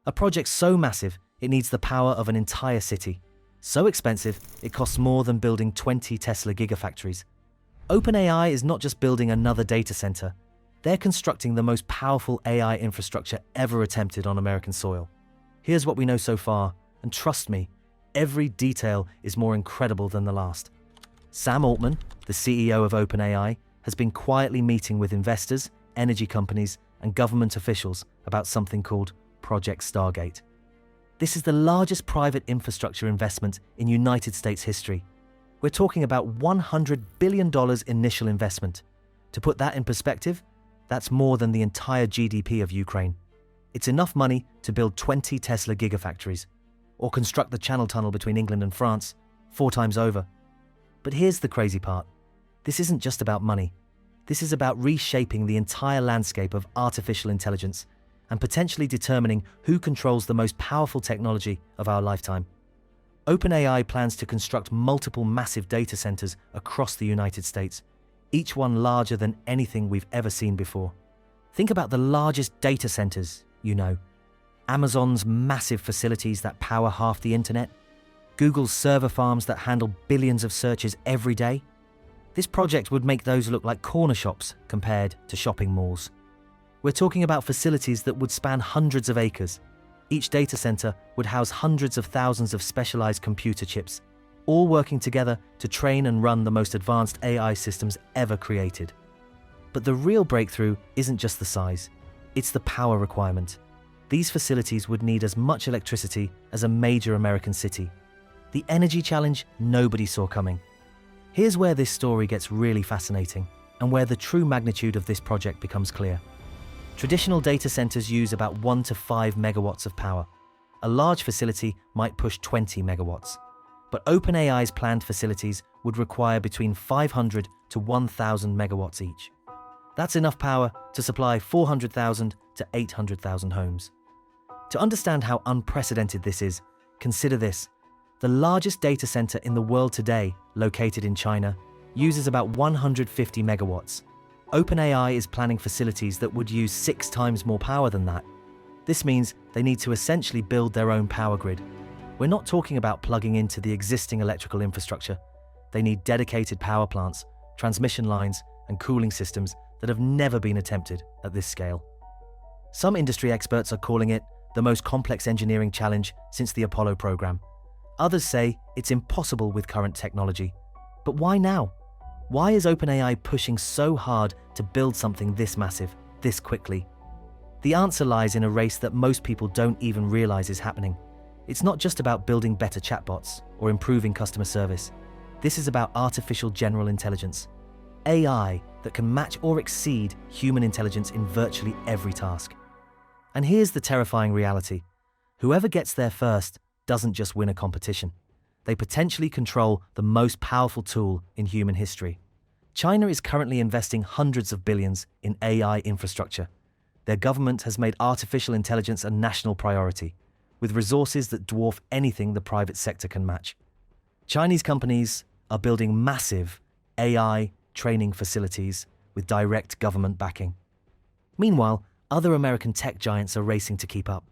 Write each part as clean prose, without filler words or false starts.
A project so massive, it needs the power of an entire city. So expensive, it costs more than building 20 Tesla gigafactories. OpenAI is not just building another data center. They're constructing the most powerful AI infrastructure ever attempted on American soil. Here's what we know so far, and trust me, every detail is more incredible than the last. Sam Altman, the CEO of OpenAI, has been quietly meeting with investors, energy companies, and government officials about something called Project Stargate. This is the largest private infrastructure investment in United States history. We're talking about $100 billion initial investment. To put that in perspective, that's more than the entire GDP of Ukraine. It's enough money to build 20 Tesla gigafactories, or construct the Channel Tunnel between England and France 4 times over. But here's the crazy part. This isn't just about money. This is about reshaping the entire landscape of artificial intelligence and potentially determining who controls the most powerful technology of our lifetime. OpenAI plans to construct multiple massive data centers across the United States, each one larger than anything we've ever seen before. Think about the largest data centers, Amazon's massive facilities that power half the internet, Google's server farms that handle billions of searches every day. This project would make those look like corner shops compared to shopping malls. We're talking about facilities that would span hundreds of acres. Each data center would house hundreds of thousands of specialized computer chips, all working together to train and run the most advanced AI systems ever created. But the real breakthrough isn't just the size, it's the power requirement. These facilities would need as much electricity as a major American city. The energy challenge nobody saw coming. Here's where this story gets really fascinating, and where the true magnitude of this project becomes clear. Traditional data centers use about 1 to 5 megawatts of power. A large facility might push 20 megawatts. But OpenAI's planned facilities would require between 500 to 1,000 megawatts each. That's enough power to supply 400,000 to 800,000 homes. To understand how unprecedented this is, consider this. The largest data center in the world today, located in China, uses about 150 megawatts. OpenAI is planning facilities that would use 6 times more power than that. This means they need to essentially build their own power grid. We're not talking about plugging into the existing electrical infrastructure. They need dedicated power plants, transmission lines, and cooling systems that have never been attempted at this scale. Some industry experts are calling it the most complex engineering challenge since the Apollo program. Others say it's impossible with current technology. But why now? Why is OpenAI pushing so hard to build something this massive, this quickly? The answer lies in a race that most people don't even realize is happening. It's not just about building better chatbots or improving customer service. This is about artificial general intelligence, AI that can match or exceed human intelligence in virtually every task. And here's the terrifying reality. Whoever gets there first doesn't just win a competition. They potentially control the most powerful tool in human history. China is currently investing hundreds of billions in AI infrastructure. Their government has made artificial intelligence a national priority, with resources that dwarf anything the private sector can match. Chinese companies are building massive AI training facilities with direct government backing. Meanwhile, other American tech giants are racing to keep up.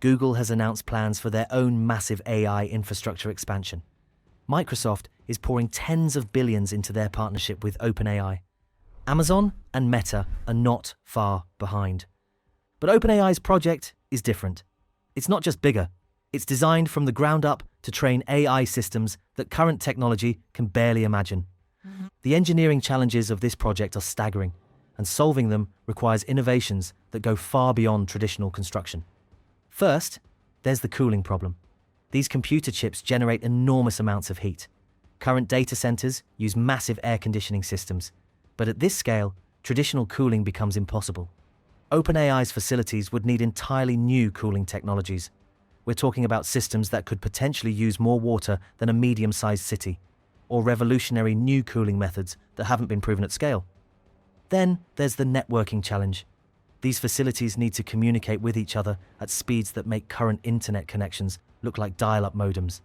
Google has announced plans for their own massive AI infrastructure expansion. Microsoft is pouring tens of billions into their partnership with OpenAI. Amazon and Meta are not far behind. But OpenAI's project is different. It's not just bigger. It's designed from the ground up to train AI systems that current technology can barely imagine. The engineering challenges of this project are staggering, and solving them requires innovations that go far beyond traditional construction. First, there's the cooling problem. These computer chips generate enormous amounts of heat. Current data centers use massive air conditioning systems, but at this scale, traditional cooling becomes impossible. OpenAI's facilities would need entirely new cooling technologies. We're talking about systems that could potentially use more water than a medium-sized city, or revolutionary new cooling methods that haven't been proven at scale. Then there's the networking challenge. These facilities need to communicate with each other at speeds that make current internet connections look like dial-up modems.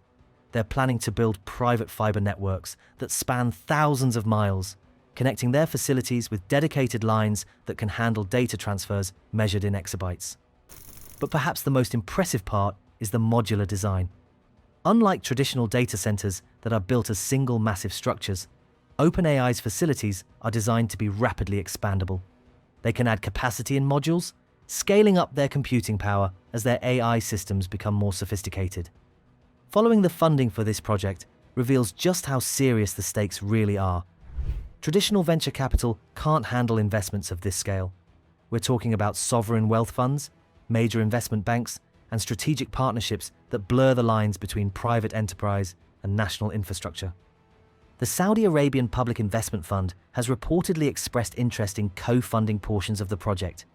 They're planning to build private fiber networks that span thousands of miles, connecting their facilities with dedicated lines that can handle data transfers measured in exabytes. But perhaps the most impressive part is the modular design. Unlike traditional data centers that are built as single massive structures, OpenAI's facilities are designed to be rapidly expandable. They can add capacity in modules, scaling up their computing power as their AI systems become more sophisticated. Following the funding for this project reveals just how serious the stakes really are. Traditional venture capital can't handle investments of this scale. We're talking about sovereign wealth funds, major investment banks, and strategic partnerships that blur the lines between private enterprise and national infrastructure. The Saudi Arabian Public Investment Fund has reportedly expressed interest in co-funding portions of the project.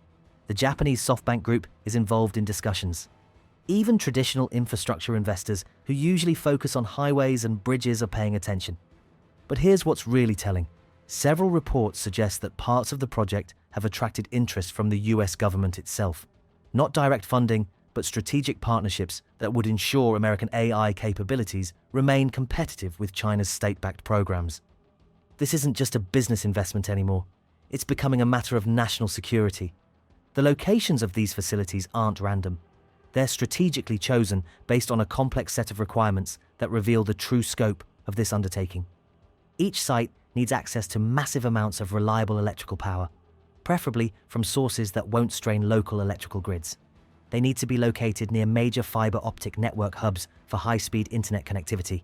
The Japanese SoftBank Group is involved in discussions. Even traditional infrastructure investors who usually focus on highways and bridges are paying attention. But here's what's really telling. Several reports suggest that parts of the project have attracted interest from the US government itself. Not direct funding, but strategic partnerships that would ensure American AI capabilities remain competitive with China's state-backed programs. This isn't just a business investment anymore. It's becoming a matter of national security. The locations of these facilities aren't random. They're strategically chosen based on a complex set of requirements that reveal the true scope of this undertaking. Each site needs access to massive amounts of reliable electrical power, preferably from sources that won't strain local electrical grids. They need to be located near major fiber optic network hubs for high-speed internet connectivity.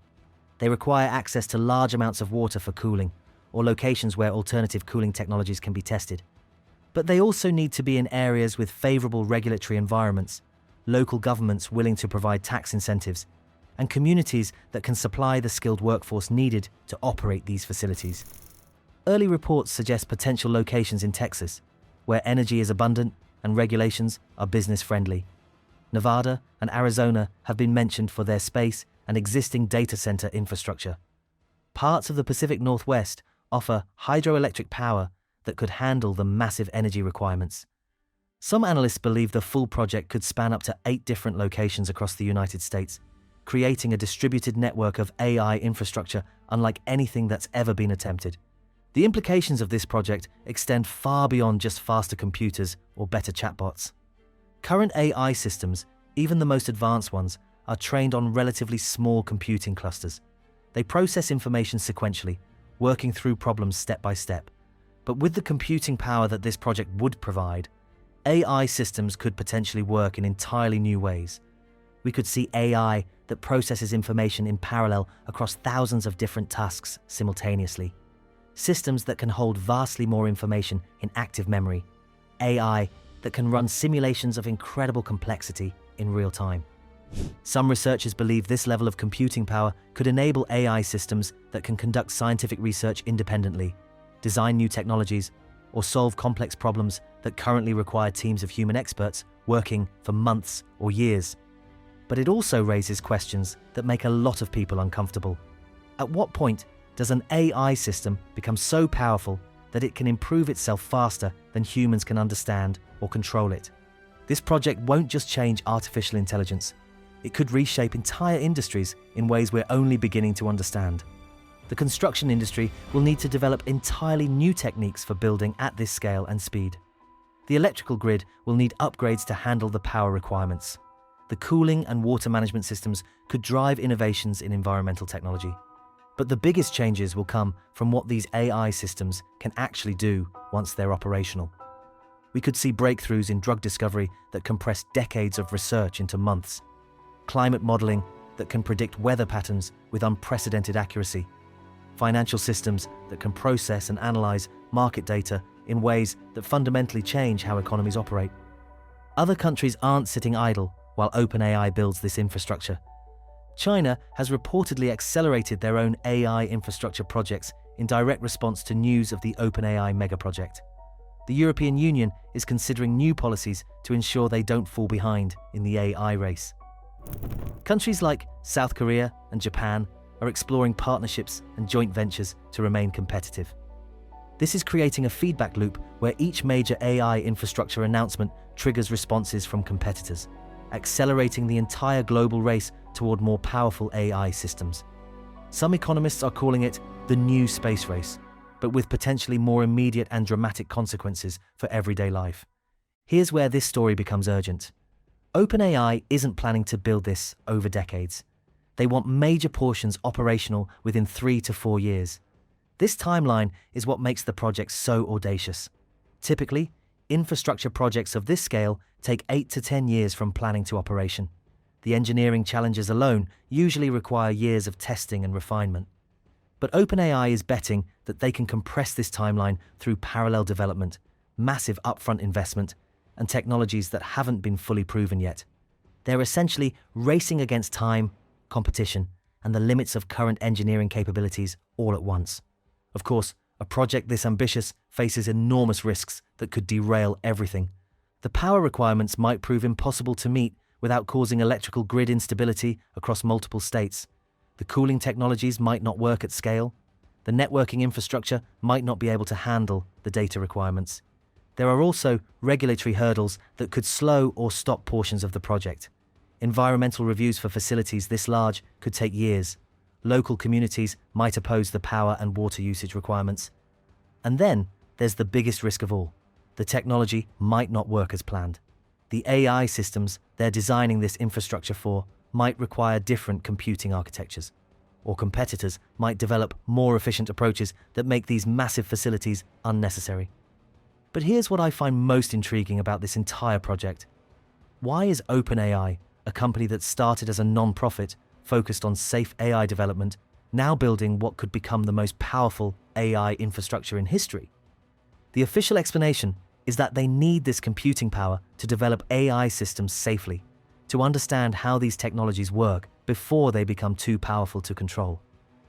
They require access to large amounts of water for cooling, or locations where alternative cooling technologies can be tested. But they also need to be in areas with favorable regulatory environments, local governments willing to provide tax incentives, and communities that can supply the skilled workforce needed to operate these facilities. Early reports suggest potential locations in Texas, where energy is abundant and regulations are business-friendly. Nevada and Arizona have been mentioned for their space and existing data center infrastructure. Parts of the Pacific Northwest offer hydroelectric power that could handle the massive energy requirements. Some analysts believe the full project could span up to 8 different locations across the United States, creating a distributed network of AI infrastructure unlike anything that's ever been attempted. The implications of this project extend far beyond just faster computers or better chatbots. Current AI systems, even the most advanced ones, are trained on relatively small computing clusters. They process information sequentially, working through problems step by step. But with the computing power that this project would provide, AI systems could potentially work in entirely new ways. We could see AI that processes information in parallel across thousands of different tasks simultaneously. Systems that can hold vastly more information in active memory. AI that can run simulations of incredible complexity in real time. Some researchers believe this level of computing power could enable AI systems that can conduct scientific research independently, design new technologies, or solve complex problems that currently require teams of human experts working for months or years. But it also raises questions that make a lot of people uncomfortable. At what point does an AI system become so powerful that it can improve itself faster than humans can understand or control it? This project won't just change artificial intelligence. It could reshape entire industries in ways we're only beginning to understand. The construction industry will need to develop entirely new techniques for building at this scale and speed. The electrical grid will need upgrades to handle the power requirements. The cooling and water management systems could drive innovations in environmental technology. But the biggest changes will come from what these AI systems can actually do once they're operational. We could see breakthroughs in drug discovery that compress decades of research into months, climate modeling that can predict weather patterns with unprecedented accuracy, financial systems that can process and analyze market data in ways that fundamentally change how economies operate. Other countries aren't sitting idle while OpenAI builds this infrastructure. China has reportedly accelerated their own AI infrastructure projects in direct response to news of the OpenAI Megaproject. The European Union is considering new policies to ensure they don't fall behind in the AI race. Countries like South Korea and Japan are exploring partnerships and joint ventures to remain competitive. This is creating a feedback loop where each major AI infrastructure announcement triggers responses from competitors, accelerating the entire global race toward more powerful AI systems. Some economists are calling it the new space race, but with potentially more immediate and dramatic consequences for everyday life. Here's where this story becomes urgent. OpenAI isn't planning to build this over decades. They want major portions operational within 3 to 4 years. This timeline is what makes the project so audacious. Typically, infrastructure projects of this scale take 8 to 10 years from planning to operation. The engineering challenges alone usually require years of testing and refinement. But OpenAI is betting that they can compress this timeline through parallel development, massive upfront investment, and technologies that haven't been fully proven yet. They're essentially racing against time, competition, and the limits of current engineering capabilities all at once. Of course, a project this ambitious faces enormous risks that could derail everything. The power requirements might prove impossible to meet without causing electrical grid instability across multiple states. The cooling technologies might not work at scale. The networking infrastructure might not be able to handle the data requirements. There are also regulatory hurdles that could slow or stop portions of the project. Environmental reviews for facilities this large could take years. Local communities might oppose the power and water usage requirements. And then there's the biggest risk of all. The technology might not work as planned. The AI systems they're designing this infrastructure for might require different computing architectures, or competitors might develop more efficient approaches that make these massive facilities unnecessary. But here's what I find most intriguing about this entire project. Why is OpenAI, a company that started as a non-profit focused on safe AI development, now building what could become the most powerful AI infrastructure in history? The official explanation is that they need this computing power to develop AI systems safely, to understand how these technologies work before they become too powerful to control.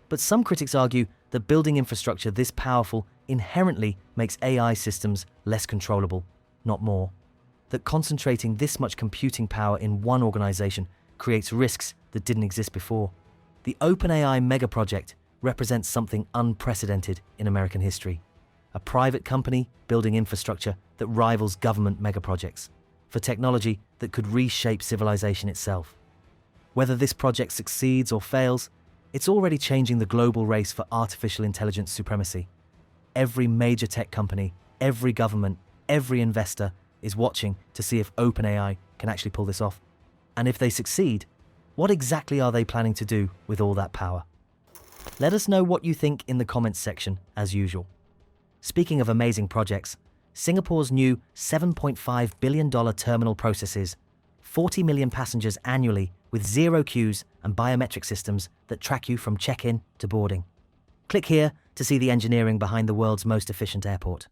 But some critics argue that building infrastructure this powerful inherently makes AI systems less controllable, not more. That concentrating this much computing power in one organization creates risks that didn't exist before. The OpenAI Megaproject represents something unprecedented in American history. A private company building infrastructure that rivals government megaprojects for technology that could reshape civilization itself. Whether this project succeeds or fails, it's already changing the global race for artificial intelligence supremacy. Every major tech company, every government, every investor is watching to see if OpenAI can actually pull this off. And if they succeed, what exactly are they planning to do with all that power? Let us know what you think in the comments section, as usual. Speaking of amazing projects, Singapore's new $7.5 billion terminal processes 40 million passengers annually with zero queues and biometric systems that track you from check-in to boarding. Click here to see the engineering behind the world's most efficient airport.